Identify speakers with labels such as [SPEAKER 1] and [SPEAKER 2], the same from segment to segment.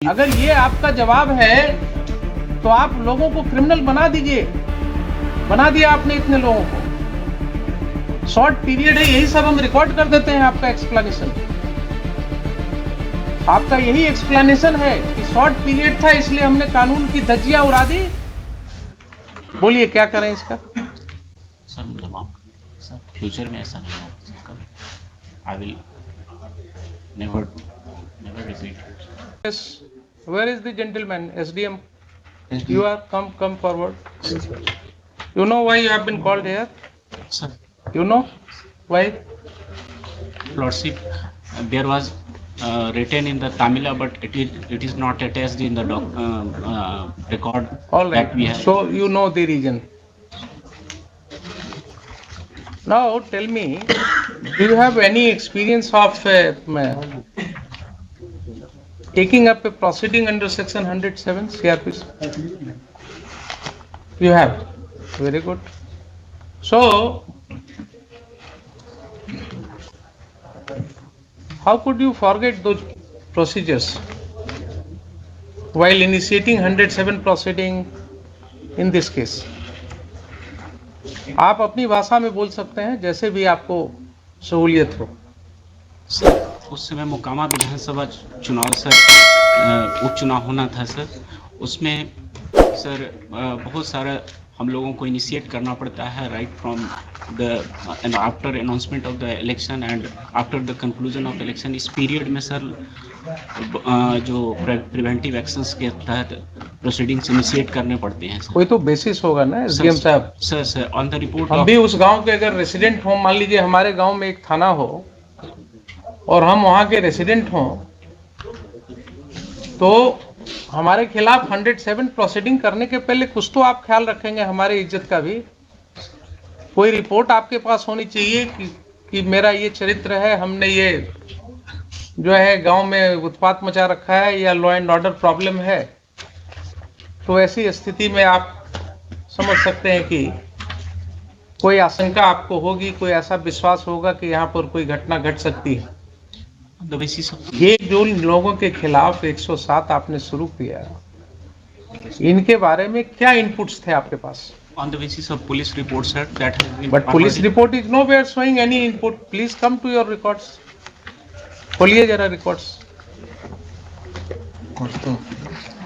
[SPEAKER 1] अगर ये आपका जवाब है तो आप लोगों को क्रिमिनल बना दीजिए। बना दिया आपने इतने लोगों को। शॉर्ट पीरियड है, यही सब हम रिकॉर्ड कर देते हैं। आपका एक्सप्लेनेशन, आपका यही एक्सप्लेनेशन है कि शॉर्ट पीरियड था इसलिए हमने कानून की धज्जियां उड़ा दी। बोलिए क्या करें इसका।
[SPEAKER 2] सर मतलब सर फ्यूचर में ऐसा नहीं होगा। I will never repeat.
[SPEAKER 1] Yes, where is the gentleman? SDM, you are come forward. You know why you have been called here?
[SPEAKER 2] Sir,
[SPEAKER 1] You know why?
[SPEAKER 2] Lordship, there was written in the Tamila, but it is not attached in the record
[SPEAKER 1] All right.
[SPEAKER 2] that we have.
[SPEAKER 1] So you know the reason. Now tell me, do you have any experience of taking up a proceeding under section 107 CRPC? You have. Very good. So how could you forget those procedures while initiating 107 proceeding in this case? आप अपनी भाषा में बोल सकते हैं जैसे भी आपको सहूलियत हो।
[SPEAKER 2] सर उस समय मोकामा विधानसभा चुनाव सर उपचुनाव होना था सर। उसमें सर बहुत सारा हम लोगों को इनिशिएट करना पड़ता है right from the after announcement of the election and after the conclusion of election. इस पीरियड में सर जो प्रिवेंटिव एक्शंस के तहत प्रोसीडिंग्स इनिशिएट करने पड़ते हैं सर।
[SPEAKER 1] कोई तो बेसिस होगा ना एसडीएम साहब।
[SPEAKER 2] सर ऑन द रिपोर्ट
[SPEAKER 1] हम भी उस गांव के अगर रेसिडेंट हो, मान लीजिए हमारे गांव में एक थाना हो और हम वहां के रेसिडेंट हों, तो हमारे खिलाफ 107 प्रोसीडिंग करने के पहले कुछ तो आप ख्याल रखेंगे हमारी इज्जत का भी। कोई रिपोर्ट आपके पास होनी चाहिए कि मेरा ये चरित्र है, हमने ये जो है गांव में उत्पात मचा रखा है या लॉ एंड ऑर्डर प्रॉब्लम है। तो ऐसी स्थिति में आप समझ सकते हैं कि कोई आशंका आपको होगी, कोई ऐसा विश्वास होगा कि यहाँ पर कोई घटना घट सकती है। ये जो लोगों के खिलाफ 107 आपने शुरू किया, इनके बारे में क्या इनपुट्स थे आपके पास?
[SPEAKER 2] On the basis of police reports, sir, that has been.
[SPEAKER 1] But police report is nowhere showing any input. Please come to your records. खोलिए जरा रिकॉर्ड्स।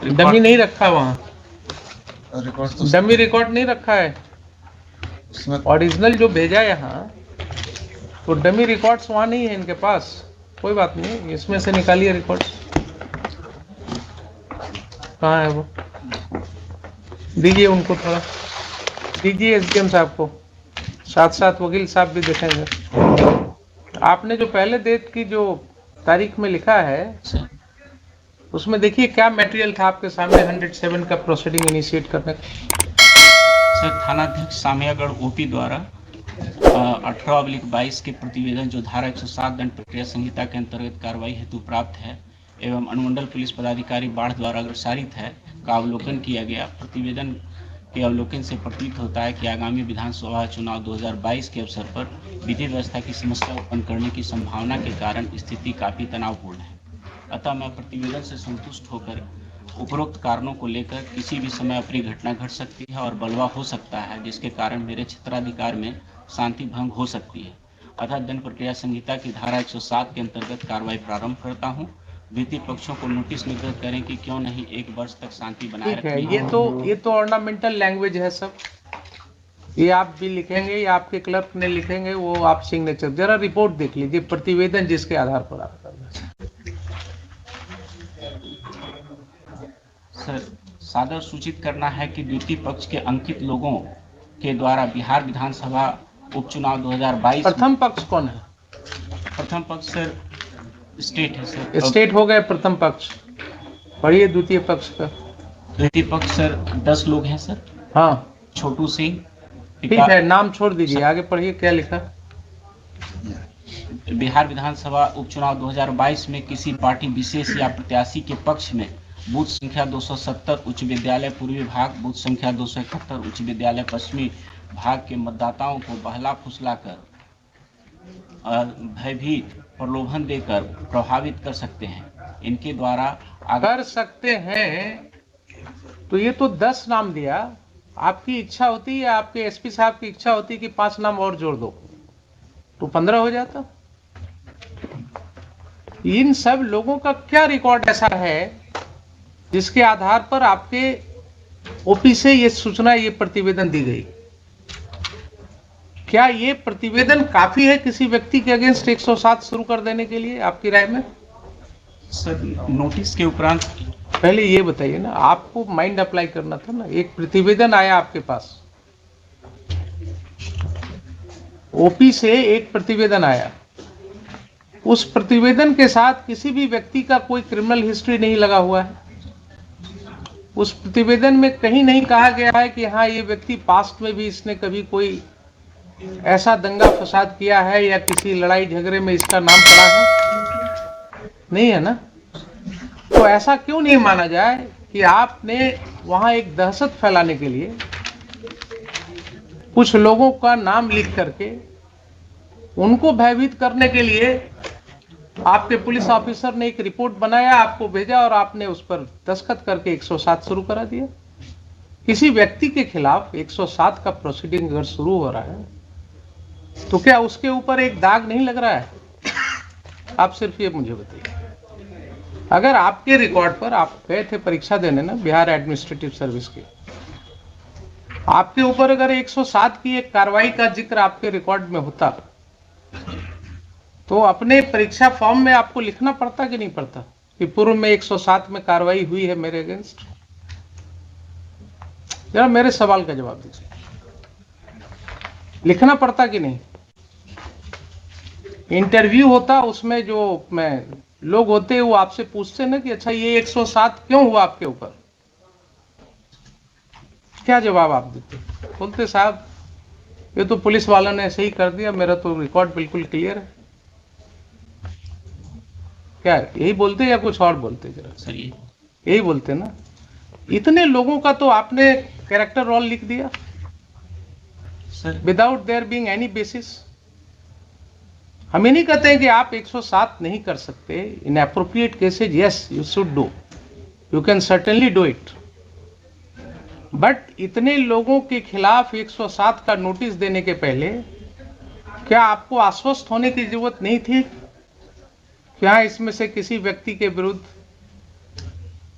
[SPEAKER 1] डमी नहीं रखा वहाँ, डमी रिकॉर्ड नहीं रखा है। ओरिजिनल जो भेजा यहाँ, तो डमी रिकॉर्ड्स वहाँ नहीं है इनके पास। कोई बात नहीं, इसमें से निकालिए रिकॉर्ड्स। कहाँ है वो? दीजिए उनको, थोड़ा दीजिए एसडीएम साहब को, साथ साथ वकील साहब भी देखेंगे। आपने जो पहले डेट की जो तारीख में लिखा है उसमें देखिए क्या मटेरियल था आपके सामने 107 का प्रोसीडिंग इनिशिएट करने का।
[SPEAKER 2] सर थानाध्यक्ष सामियागढ़ ओपी द्वारा 18/22 के प्रतिवेदन जो धारा 107 दंड प्रक्रिया संहिता के अंतर्गत कार्रवाई हेतु प्राप्त है एवं अनुमंडल पुलिस पदाधिकारी बाढ़ द्वारा अग्रसारित है का अवलोकन किया गया। प्रतिवेदन के अवलोकन से प्रतीत होता है कि आगामी विधानसभा चुनाव 2022 के अवसर पर विधि व्यवस्था की समस्या उत्पन्न करने की संभावना के कारण स्थिति काफी तनावपूर्ण है। अतः मैं प्रतिवेदन से संतुष्ट होकर उपरोक्त कारणों को लेकर किसी भी समय अप्रिय घटना घट सकती है और बलवा हो सकता है, जिसके कारण मेरे क्षेत्राधिकार में शांति भंग हो सकती है। अतः दंड प्रक्रिया संहिता की धारा 107 के अंतर्गत कार्रवाई प्रारंभ करता हूँ। द्वितीय पक्षों को नोटिस निर्गत करें कि क्यों नहीं 1 वर्ष तक शांति बनाए रखनी है।
[SPEAKER 1] ये तो ऑर्नामेंटल लैंग्वेज है सब। ये आप भी लिखेंगे या आपके क्लर्क ने लिखेंगे, वो आप सिग्नेचर। जरा रिपोर्ट देख लीजिए, प्रतिवेदन जिसके आधार पर आप कर रहे हैं।
[SPEAKER 2] सर सादर सूचित करना है कि द्वितीय पक्ष के अंकित लोगों के द्वारा बिहार विधानसभा उपचुनाव 2022।
[SPEAKER 1] प्रथम पक्ष कौन है?
[SPEAKER 2] प्रथम पक्ष सर स्टेट है सर।
[SPEAKER 1] स्टेट हो गए प्रथम पक्ष। पढ़िए द्वितीय पक्ष का।
[SPEAKER 2] द्वितीय पक्ष सर 10 लोग हैं सर।
[SPEAKER 1] हाँ
[SPEAKER 2] छोटू सिंह।
[SPEAKER 1] ठीक है, नाम छोड़ दीजिए, आगे पढ़िए क्या लिखा।
[SPEAKER 2] बिहार विधानसभा उपचुनाव 2022 में किसी पार्टी विशेष या प्रत्याशी के पक्ष में बूथ संख्या 270 उच्च विद्यालय पूर्वी भाग, बूथ संख्या 271 उच्च विद्यालय पश्चिमी भाग के मतदाताओं को बहला फुसलाकर भयभीत प्रलोभन देकर प्रभावित कर सकते हैं। इनके द्वारा
[SPEAKER 1] कर सकते हैं, तो ये तो 10 नाम दिया। आपकी इच्छा होती है, आपके एसपी साहब की इच्छा होती कि 5 नाम और जोड़ दो, तो 15 हो जाता। इन सब लोगों का क्या रिकॉर्ड ऐसा है जिसके आधार पर आपके ओपी से ये सूचना, ये प्रतिवेदन दी गई? क्या ये प्रतिवेदन काफी है किसी व्यक्ति के अगेंस्ट 107 शुरू कर देने के लिए, आपकी राय में?
[SPEAKER 2] सर, नोटिस के उपरांत
[SPEAKER 1] पहले ये बताइए ना, आपको माइंड अप्लाई करना था ना। एक प्रतिवेदन आया आपके पास, ओपी से एक प्रतिवेदन आया, उस प्रतिवेदन के साथ किसी भी व्यक्ति का कोई क्रिमिनल हिस्ट्री नहीं लगा हुआ है। उस प्रतिवेदन में कहीं नहीं कहा गया है कि हाँ, ये व्यक्ति पास्ट में भी इसने कभी कोई ऐसा दंगा फसाद किया है या किसी लड़ाई झगड़े में इसका नाम पड़ा है, नहीं है ना। तो ऐसा क्यों नहीं माना जाए कि आपने वहां एक दहशत फैलाने के लिए कुछ लोगों का नाम लिख करके उनको भयभीत करने के लिए आपके पुलिस ऑफिसर ने एक रिपोर्ट बनाया, आपको भेजा और आपने उस पर दस्तखत करके 107 शुरू करा दिया। किसी व्यक्ति के खिलाफ 107 का प्रोसीडिंग अगर शुरू हो रहा है तो क्या उसके ऊपर एक दाग नहीं लग रहा है? आप सिर्फ ये मुझे बताइए। अगर आपके रिकॉर्ड पर, आप गए थे परीक्षा देने ना बिहार एडमिनिस्ट्रेटिव सर्विस की, आपके ऊपर अगर 107 की एक कार्रवाई का जिक्र आपके रिकॉर्ड में होता तो अपने परीक्षा फॉर्म में आपको लिखना पड़ता कि नहीं पड़ता कि पूर्व में 107 में कार्रवाई हुई है मेरे अगेंस्ट? जरा मेरे सवाल का जवाब दीजिए, लिखना पड़ता कि नहीं? इंटरव्यू होता, उसमें जो लोग होते वो आपसे पूछते ना कि अच्छा ये 107 क्यों हुआ आपके ऊपर, क्या जवाब आप देते? बोलते साहब ये तो पुलिस वालों ने ऐसे ही कर दिया, मेरा तो रिकॉर्ड बिल्कुल क्लियर है। क्या यही बोलते या कुछ और बोलते? जरा
[SPEAKER 2] सर
[SPEAKER 1] यही बोलते ना। इतने लोगों का तो आपने कैरेक्टर रोल लिख दिया
[SPEAKER 2] sir,
[SPEAKER 1] without their being any basis. हम ये नहीं कहते हैं कि आप 107 नहीं कर सकते। इन appropriate cases yes you should do, you can certainly do it, but इतने लोगों के खिलाफ 107 का नोटिस देने के पहले क्या आपको आश्वस्त होने की जरूरत नहीं थी कि हाँ, इसमें से किसी व्यक्ति के विरुद्ध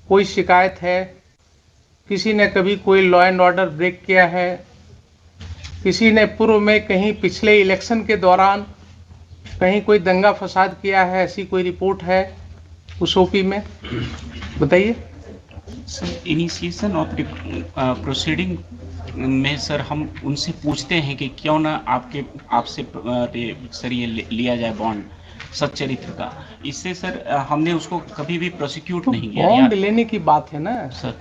[SPEAKER 1] कोई शिकायत है, किसी ने कभी कोई लॉ एंड ऑर्डर ब्रेक किया है, किसी ने पूर्व में कहीं पिछले इलेक्शन के दौरान कहीं कोई दंगा फसाद किया है, ऐसी कोई रिपोर्ट है उस ओपी में? बताइए।
[SPEAKER 2] सर, इनिशिएशन ऑफ प्रोसीडिंग में सर हम उनसे पूछते हैं कि क्यों ना आपसे सर ये लिया जाए बॉन्ड सच्चरित्र का। इससे सर हमने उसको कभी भी प्रोसिक्यूट
[SPEAKER 1] तो
[SPEAKER 2] नहीं किया।
[SPEAKER 1] बॉन्ड लेने की बात है ना
[SPEAKER 2] सर,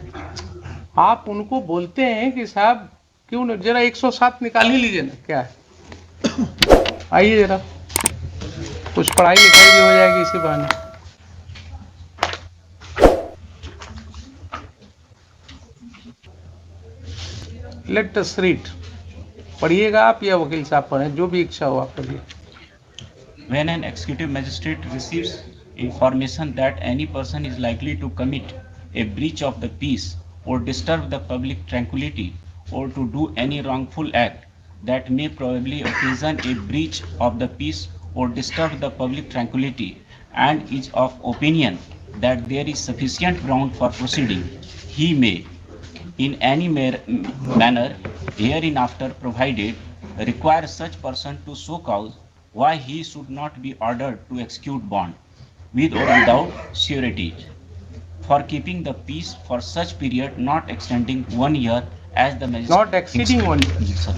[SPEAKER 1] आप उनको बोलते हैं कि साहब क्यों न जरा 107 निकाल ही लीजिए ना, क्या है, आइए जरा, कुछ पढ़ाई लिखाई भी हो जाएगी इसी बहाने। लेट अस रीड, पढ़िएगा आप या वकील साहब पढ़ें, जो भी इच्छा हो आप पढ़िए।
[SPEAKER 2] when an executive magistrate receives information that any person is likely to commit a breach of the peace or disturb the public tranquility or to do any wrongful act that may probably occasion a breach of the peace or disturb the public tranquility and is of opinion that there is sufficient ground for proceeding, he may in any manner hereinafter provided require such person to show cause why he should not be ordered to execute bond with or without surety for keeping the peace for such period not extending 1 year as the magistrate
[SPEAKER 1] Not exceeding 1 year.
[SPEAKER 2] Yes, sir.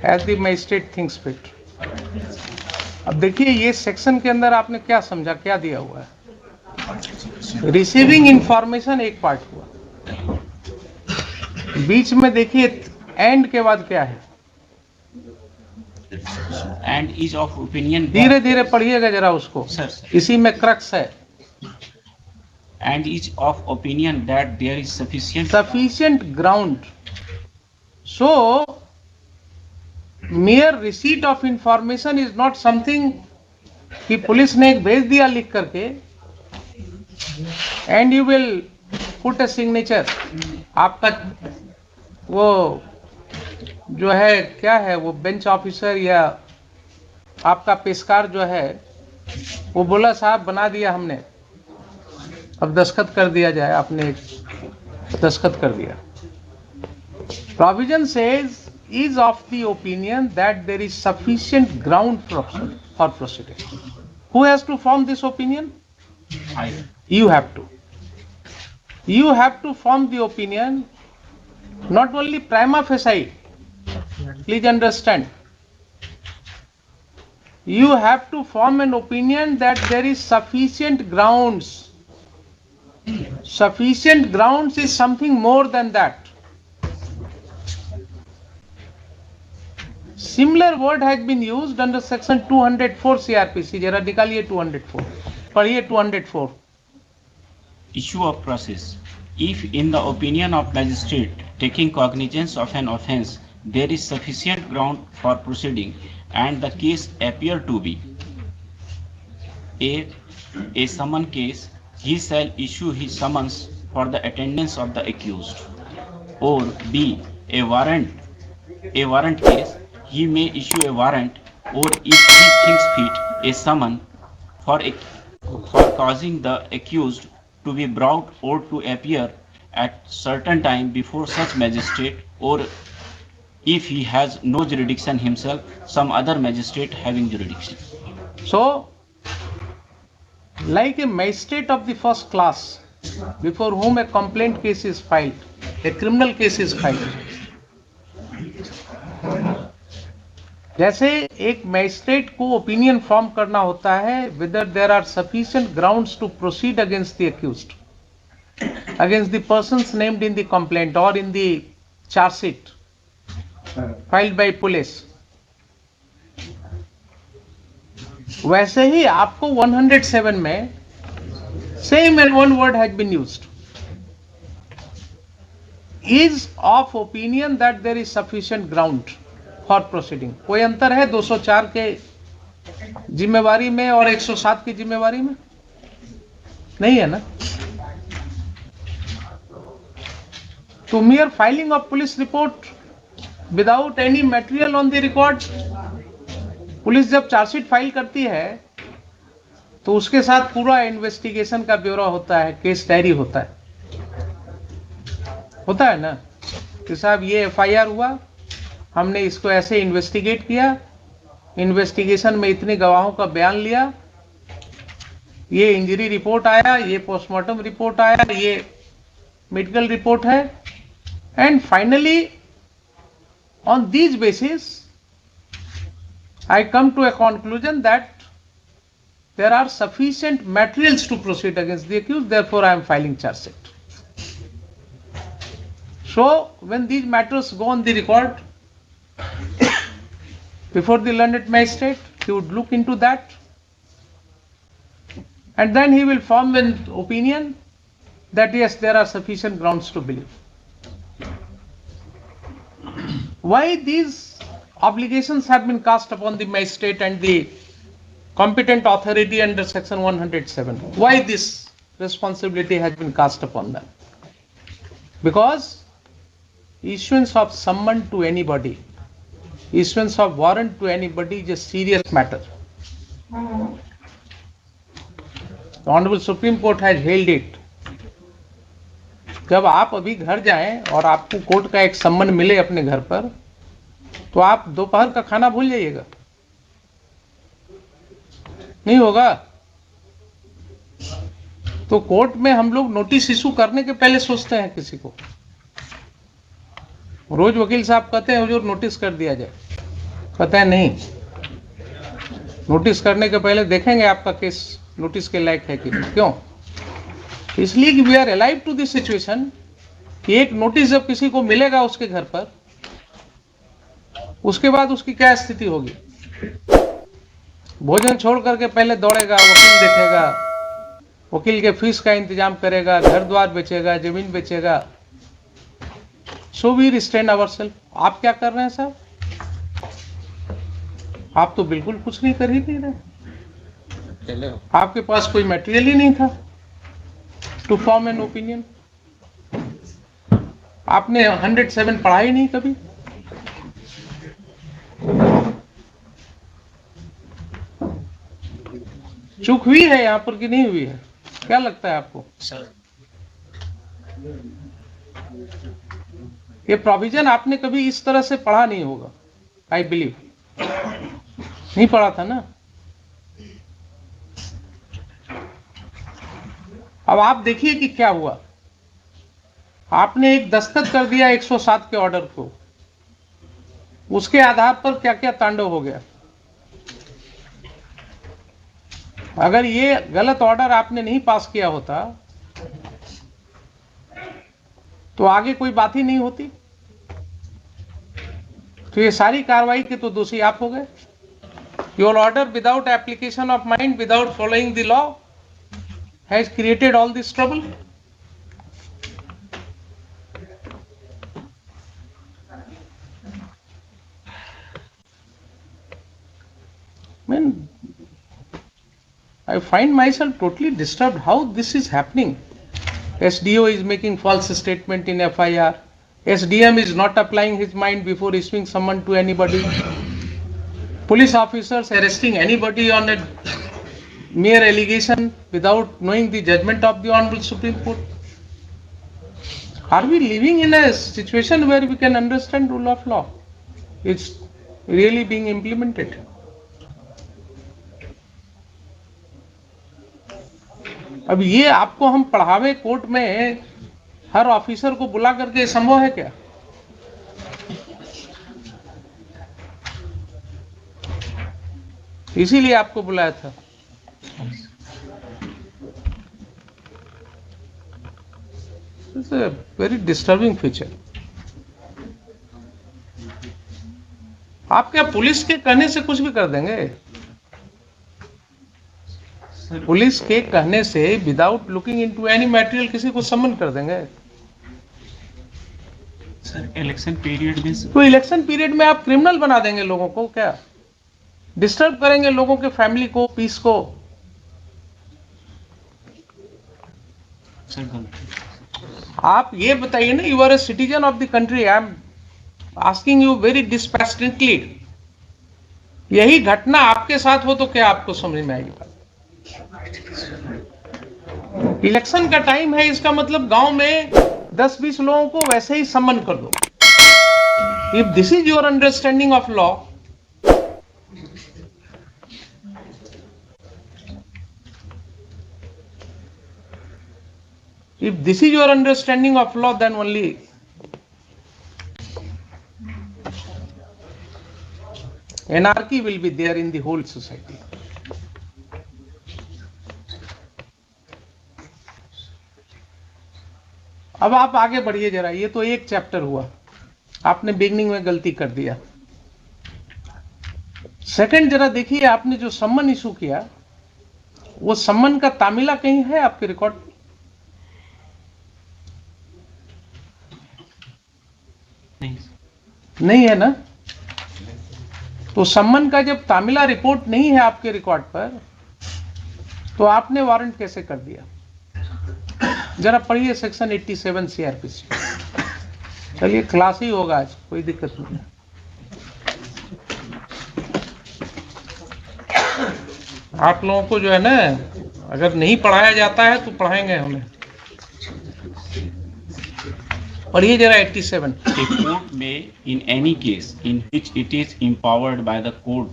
[SPEAKER 1] As the magistrate thinks fit. अब देखिए ये section के अंदर आपने क्या समझा, क्या दिया हुआ है? रिसीविंग इंफॉर्मेशन एक पार्ट हुआ, बीच में देखिए एंड के बाद क्या है?
[SPEAKER 2] And is of opinion
[SPEAKER 1] धीरे धीरे पढ़िएगा जरा उसको,
[SPEAKER 2] sir,
[SPEAKER 1] इसी में क्रक्स है।
[SPEAKER 2] and is of opinion that there is
[SPEAKER 1] sufficient ground. So mere receipt of information is not something कि पुलिस ने एक भेज दिया लिख करके and you will put a signature. आपका वो जो है क्या है, वो बेंच ऑफिसर या आपका पेशकार जो है वो बोला साहब बना दिया हमने, अब दस्तखत कर दिया जाए, आपने दस्तखत कर दिया. Provision says is of the opinion that there is sufficient ground for proceeding. Who has to form this opinion? You have to. You have to form the opinion, not only prima facie. Please understand. You have to form an opinion that there is sufficient grounds. Sufficient grounds is something more than that. Similar word has been used under section 204 CRPC. जरा निकालिए 204, पढ़िए 204.
[SPEAKER 2] Issue of process. If in the opinion of magistrate taking cognizance of an offence, there is sufficient ground for proceeding and the case appear to be a summon case, he shall issue his summons for the attendance of the accused. Or B, a warrant case, he may issue a warrant, or if he thinks fit, a summon for causing the accused to be brought or to appear at certain time before such magistrate, or if he has no jurisdiction himself, some other magistrate having jurisdiction.
[SPEAKER 1] So, like a magistrate of the first class before whom a complaint case is filed, a criminal case is filed, जैसे एक magistrate को opinion form करना होता है whether there are sufficient grounds to proceed against the accused, against the persons named in the complaint or in the charge sheet filed by police, वैसे ही आपको 107 में same and one word has been used, is of opinion that there is sufficient ground for proceeding. कोई अंतर है 204 के जिम्मेवारी में और 107 की जिम्मेवारी में? नहीं है ना. To mere filing of police report without any material on the record, police जब चार्जशीट फाइल करती है तो उसके साथ पूरा इन्वेस्टिगेशन का ब्यौरा होता है, केस डायरी होता है ना कि साहब ये एफआईआर हुआ, हमने इसको ऐसे इन्वेस्टिगेट किया, इन्वेस्टिगेशन में इतने गवाहों का बयान लिया, ये इंजरी रिपोर्ट आया, ये पोस्टमार्टम रिपोर्ट आया, ये मेडिकल रिपोर्ट है, and finally on these basis I come to a conclusion that there are sufficient materials to proceed against the accused, therefore I am filing charge sheet. So when these matters go on the record before the learned magistrate, he would look into that and then he will form an opinion that yes, there are sufficient grounds to believe. Why these obligations have been cast upon the magistrate and the competent authority under section 107? Why this responsibility has been cast upon them? Because issuance of summon to anybody, issuance of warrant to anybody is a serious matter. The Honorable Supreme Court has held it. जब आप अभी घर जाएं और आपको court का एक सम्मन मिले अपने घर पर, तो आप दोपहर का खाना भूल जाइएगा, नहीं होगा. तो कोर्ट में हम लोग नोटिस इशू करने के पहले सोचते हैं किसी को. रोज वकील साहब कहते हैं हुजूर नोटिस कर दिया जाए, कहते हैं नहीं, नोटिस करने के पहले देखेंगे आपका केस नोटिस के लायक है कि नहीं. क्यों? इसलिए कि we are alive to this situation कि एक नोटिस जब किसी को मिलेगा उसके घर पर, उसके बाद उसकी क्या स्थिति होगी. भोजन छोड़ करके पहले दौड़ेगा, वकील देखेगा, वकील के फीस का इंतजाम करेगा, घर द्वार बेचेगा, जमीन बेचेगा. So we restrain ourselves. आप क्या कर रहे हैं साहब? आप तो बिल्कुल कुछ नहीं कर ही नहीं रहे. आपके पास कोई मटेरियल ही नहीं था. to form an opinion? आपने 107 पढ़ा ही नहीं कभी? चूक हुई है यहाँ पर कि नहीं हुई है? क्या लगता है आपको?
[SPEAKER 2] सर,
[SPEAKER 1] ये प्रोविजन आपने कभी इस तरह से पढ़ा नहीं होगा, आई बिलीव। नहीं पढ़ा था ना? अब आप देखिए कि क्या हुआ। आपने एक दस्तखत कर दिया 107 के ऑर्डर को, उसके आधार पर क्या क्या तांडव हो गया। अगर ये गलत ऑर्डर आपने नहीं पास किया होता तो आगे कोई बात ही नहीं होती। तो ये सारी कार्रवाई के तो दोषी आप हो गए। Your order without application of mind, without following the law has created all this trouble. I find myself totally disturbed how this is happening. SDO is making false statement in FIR. SDM is not applying his mind before issuing summon to anybody. Police officers arresting anybody on a mere allegation without knowing the judgment of the Honorable Supreme Court. Are we living in a situation where we can understand rule of law? It's really being implemented. अब ये आपको हम पढ़ावे court में हर officer को बुला करके संभव है क्या? इसीलिए आपको बुलाया था। It's a very disturbing feature. आप क्या पुलिस के कहने से कुछ भी कर देंगे? पुलिस के कहने से without looking into any material किसी को समन कर देंगे?
[SPEAKER 2] सर, इलेक्शन पीरियड में
[SPEAKER 1] तो इलेक्शन पीरियड में आप क्रिमिनल बना देंगे लोगों को क्या? डिस्टर्ब करेंगे लोगों के फैमिली को, पीस को।
[SPEAKER 2] सर,
[SPEAKER 1] आप ये बताइए ना, you are a citizen of the country. I am asking you very dispassionately. यही घटना आपके साथ हो तो क्या आपको समझ में आएगी बात? इलेक्शन का टाइम है, इसका मतलब गांव में 10-20 लोगों को वैसे ही सम्मन कर दो। If this is your understanding of law, if this is your understanding of law, then only anarchy will be there in the whole society. अब आप आगे बढ़िए जरा। ये तो एक चैप्टर हुआ, आपने बिगनिंग में गलती कर दिया। सेकंड जरा देखिए, आपने जो सम्मन इशू किया, वो सम्मन का तामिला कहीं है आपके रिकॉर्ड? नहीं है ना? तो सम्मन का जब तामिला रिपोर्ट नहीं है आपके रिकॉर्ड पर, तो आपने वारंट कैसे कर दिया? जरा पढ़िए सेक्शन 87 सीआरपीसी। चलिए, क्लास ही होगा आज, कोई दिक्कत नहीं है। आप लोगों को जो है ना, अगर नहीं पढ़ाया जाता है तो पढ़ाएंगे हमें। पढ़िए जरा 87।
[SPEAKER 2] A court may, in any case in which it is empowered by the court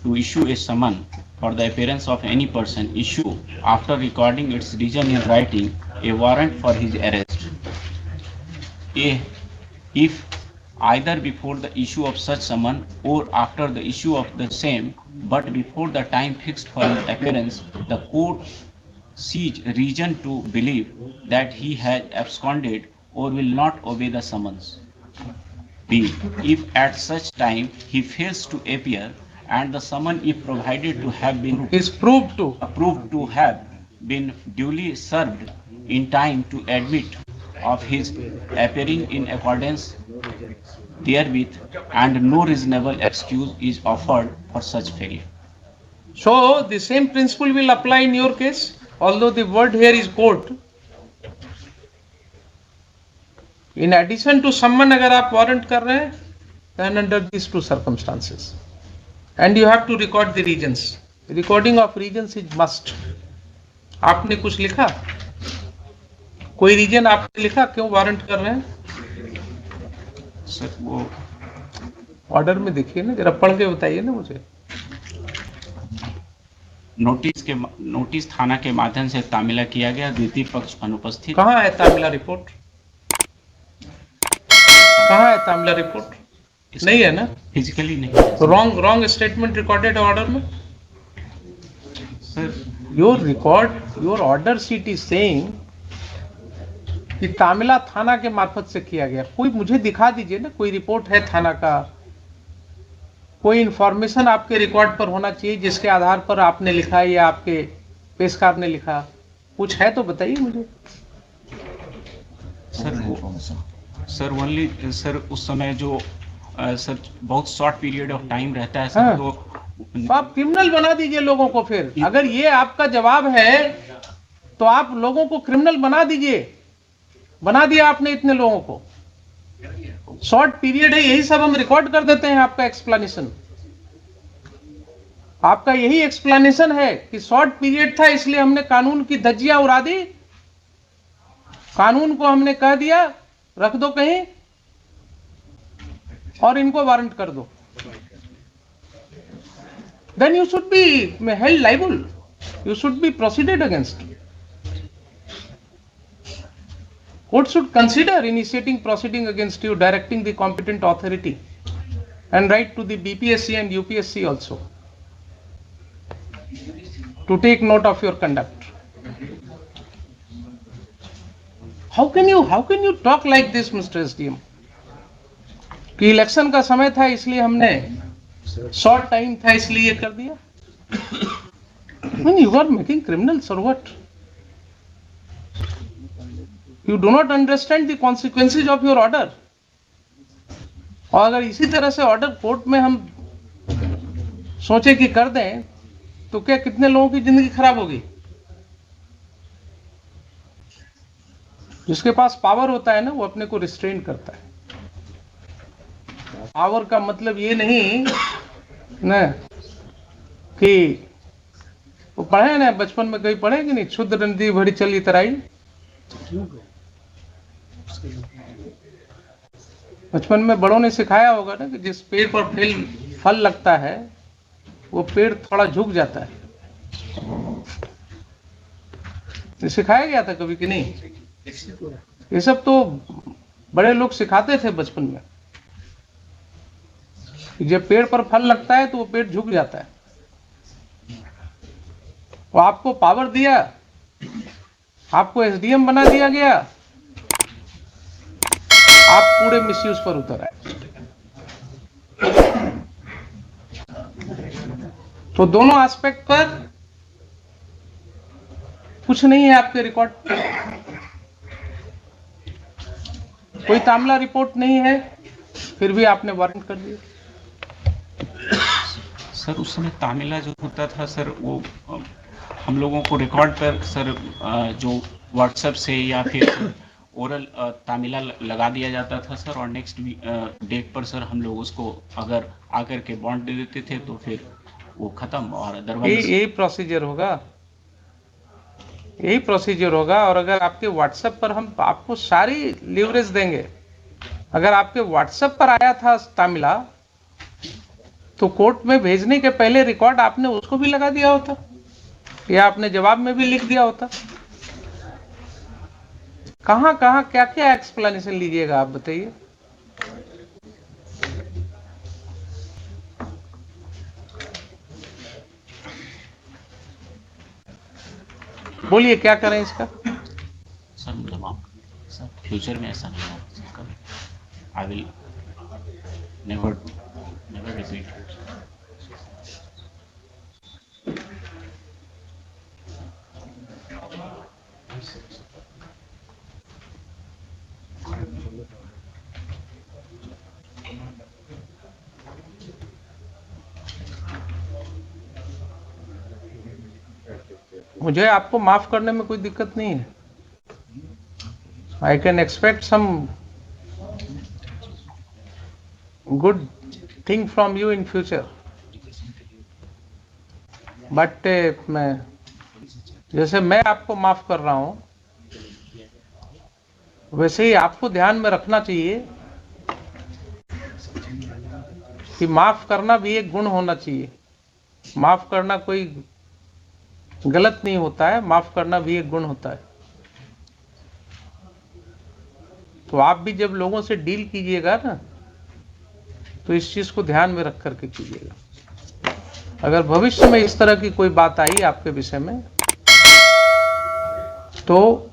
[SPEAKER 2] to issue a summon for the appearance of any person, issue, after recording its reason in writing, a warrant for his arrest. If either before the issue of such summon or after the issue of the same, but before the time fixed for his appearance, the court sees reason to believe that he has absconded or will not obey the summons. B. If at such time he fails to appear and the summon is provided to have been
[SPEAKER 1] is proved to
[SPEAKER 2] have been duly served in time to admit of his appearing in accordance therewith, and no reasonable excuse is offered for such failure.
[SPEAKER 1] So the same principle will apply in your case, although the word here is court, in addition to someone अगर आप warrant कर रहे हैं, then under this two circumstances and you have to record the reasons. Recording of reasons is must. आपने कुछ लिखा, कोई reason आपने लिखा क्यों वारंट कर रहे हैं?
[SPEAKER 2] सर वो
[SPEAKER 1] ऑर्डर में देखिए ना, जरा पढ़ के बताइए ना मुझे.
[SPEAKER 2] नोटिस थाना के माध्यम से तामिला किया गया, द्वितीय पक्ष अनुपस्थित.
[SPEAKER 1] कहाँ है तामिला रिपोर्ट? कहाँ है तामिला रिपोर्ट? नहीं है ना?
[SPEAKER 2] फिजिकली नहीं है.
[SPEAKER 1] तो रॉन्ग स्टेटमेंट रिकॉर्डेड ऑर्डर में.
[SPEAKER 2] Sir
[SPEAKER 1] your order sheet is saying कि तामिला थाना के मार्फत से किया गया. कोई मुझे दिखा दीजिए ना, कोई रिपोर्ट है थाना का, कोई इंफॉर्मेशन आपके रिकॉर्ड पर होना चाहिए जिसके आधार पर आपने लिखा या आपके पेशकार ने लिखा. कुछ है तो बताइए मुझे.
[SPEAKER 2] सर ओनली सर उस समय जो सर बहुत शॉर्ट पीरियड ऑफ टाइम रहता है सर.
[SPEAKER 1] हाँ.
[SPEAKER 2] तो
[SPEAKER 1] आप क्रिमिनल बना दीजिए लोगों को. फिर अगर ये आपका जवाब है तो आप लोगों को क्रिमिनल बना दीजिए. बना दिया आपने इतने लोगों को. शॉर्ट पीरियड है, यही सब हम रिकॉर्ड कर देते हैं. आपका एक्सप्लेनेशन, आपका यही एक्सप्लेनेशन है कि शॉर्ट पीरियड था इसलिए हमने कानून की धज्जियां उड़ा दी. कानून को हमने कह दिया रख दो कहीं और इनको वारंट कर दो. Then you should be held liable, you should be proceeded against. Court should consider initiating proceeding against you, directing the competent authority, and write to the BPSC and UPSC also to take note of your conduct. How can you talk like this, Mr. SDM? कि election का समय था इसलिए हमने, short time था इसलिए ये कर दिया. When you are making criminals or what? You do not understand the consequences of your order. और अगर इसी तरह से ऑर्डर कोर्ट में हम सोचे कि कर दें तो क्या कितने लोगों की जिंदगी खराब होगी. जिसके पास पावर होता है ना वो अपने को रिस्ट्रेन करता है. पावर का मतलब ये नहीं ना कि वो पढ़े ना, बचपन में कहीं पढ़े कि नहीं, क्षुद्र नदी भरी चली तराई. बचपन में बड़ों ने सिखाया होगा ना कि जिस पेड़ पर फल लगता है वो पेड़ थोड़ा झुक जाता है. ये सिखाया गया था कभी कि नहीं? ये सब तो बड़े लोग सिखाते थे बचपन में कि जब पेड़ पर फल लगता है तो वो पेड़ झुक जाता है. वो आपको पावर दिया, आपको एसडीएम बना दिया गया, आप पूरे मिसयूज पर उतर आए. तो दोनों एस्पेक्ट पर कुछ नहीं है आपके रिकॉर्ड. कोई तामिला रिपोर्ट नहीं है, फिर भी आपने वारंट कर दिया.
[SPEAKER 2] सर उस समय तामिला जो होता था सर वो हम लोगों को रिकॉर्ड पर सर जो व्हाट्सएप से या फिर ओरल तामिला लगा दिया जाता था सर. और नेक्स्ट डेट पर सर हम लोग उसको अगर आकर के बॉन्ड दे देते थे तो फिर वो खत्म. और अदरवाइज
[SPEAKER 1] यही प्रोसीजर होगा, यही प्रोसीजर होगा. और अगर आपके व्हाट्सएप पर हम आपको सारी लीवरेज देंगे, अगर आपके व्हाट्सएप पर आया था तामिला तो कोर्ट में भेजने के पहले रिकॉर्ड आपने उसको भी लगा दिया होता या आपने जवाब में भी लिख दिया होता. कहां कहां क्या क्या एक्सप्लेनेशन लीजिएगा आप बताइए. बोलिए क्या करें इसका.
[SPEAKER 2] सर मतलब आप सर फ्यूचर में ऐसा नहीं होगा. I will never repeat.
[SPEAKER 1] मुझे आपको माफ करने में कोई दिक्कत नहीं है. I can expect some good thing from you in future. But जैसे मैं आपको माफ कर रहा हूं, वैसे ही आपको ध्यान में रखना चाहिए कि माफ करना भी एक गुण होना चाहिए। माफ करना कोई गलत नहीं होता है, माफ करना भी एक गुण होता है। तो आप भी जब लोगों से डील कीजिएगा ना, तो इस चीज को ध्यान में रख करके कीजिएगा। अगर भविष्य में इस तरह की कोई बात आई आपके विषय में, तो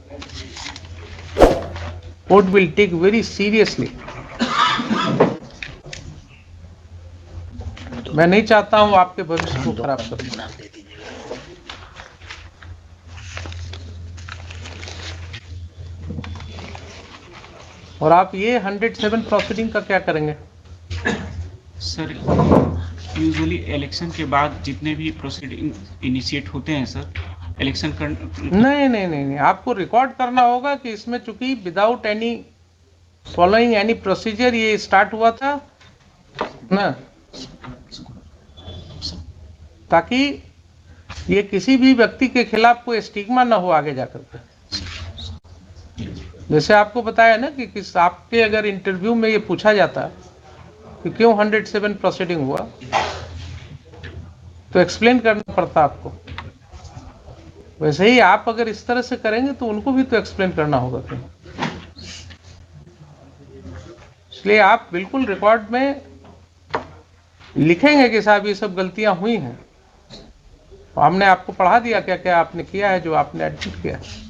[SPEAKER 1] court will take very seriously. मैं नहीं चाहता हूं आपके भविष्य को खराब करना। और आप ये 107 प्रोसीडिंग का क्या करेंगे?
[SPEAKER 2] सर, यूजुअली इलेक्शन के बाद जितने भी प्रोसीडिंग इनिशिएट होते हैं सर, इलेक्शन कर
[SPEAKER 1] नहीं, आपको रिकॉर्ड करना होगा कि इसमें चूंकि without any following any procedure ये स्टार्ट हुआ था ना, ताकि ये किसी भी व्यक्ति के खिलाफ कोई स्टिग्मा ना हो आगे जाकर के। जैसे आपको बताया ना कि किस आपके अगर इंटरव्यू में ये पूछा जाता कि क्यों 107 प्रोसीडिंग हुआ, तो एक्सप्लेन करना पड़ता आपको। वैसे ही आप अगर इस तरह से करेंगे तो उनको भी तो एक्सप्लेन करना होगा कहीं। इसलिए आप बिल्कुल रिकॉर्ड में लिखेंगे कि साहब ये सब गलतियां हुई हैं। हमने आपको पढ़ा दिया क्या क्या आपने किया है, जो आपने एडमिट किया है।